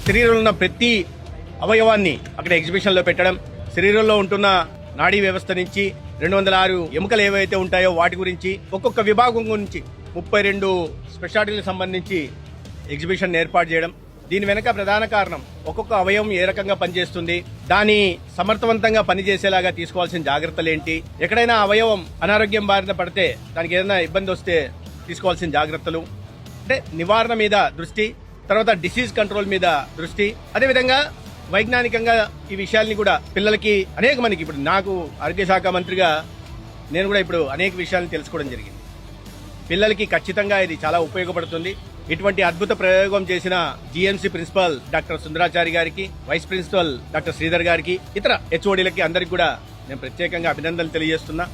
శరీరంలో ఉన్న ప్రతి అవయవాన్ని అక్కడ ఎగ్జిబిషన్లో పెట్టడం, శరీరంలో ఉంటున్న నాడీ వ్యవస్థ నుంచి 206 ఎముకలు ఏవైతే ఉంటాయో వాటి గురించి ఒక్కొక్క విభాగం గురించి 32 స్పెషాలిటీలకు సంబంధించి ఎగ్జిబిషన్ ఏర్పాటు చేయడం. దీని వెనక ప్రధాన కారణం ఒక్కొక్క అవయవం ఏ రకంగా పనిచేస్తుంది, దాని సమర్థవంతంగా పనిచేసేలాగా తీసుకోవాల్సిన జాగ్రత్తలు ఏంటి, ఎక్కడైనా అవయవం అనారోగ్యం బారిన పడితే దానికి ఏదైనా ఇబ్బంది వస్తే తీసుకోవాల్సిన జాగ్రత్తలు, అంటే నివారణ మీద దృష్టి, తర్వాత డిసీజ్ కంట్రోల్ మీద దృష్టి, అదేవిధంగా వైజ్ఞానికంగా ఈ విషయాల్ని కూడా పిల్లలకి అనేక మందికి, ఇప్పుడు నాకు ఆరోగ్య శాఖ మంత్రిగా నేను కూడా ఇప్పుడు అనేక విషయాలను తెలుసుకోవడం జరిగింది. పిల్లలకి ఖచ్చితంగా ఇది చాలా ఉపయోగపడుతుంది. ఇటువంటి అద్భుత ప్రయోగం చేసిన జిఎంసీ ప్రిన్సిపల్ డాక్టర్ సుందరాచారి గారికి, వైస్ ప్రిన్సిపల్ డాక్టర్ శ్రీధర్ గారికి, ఇతర హెచ్ఓడీలకి అందరికి కూడా నేను ప్రత్యేకంగా అభినందనలు తెలియజేస్తున్నా.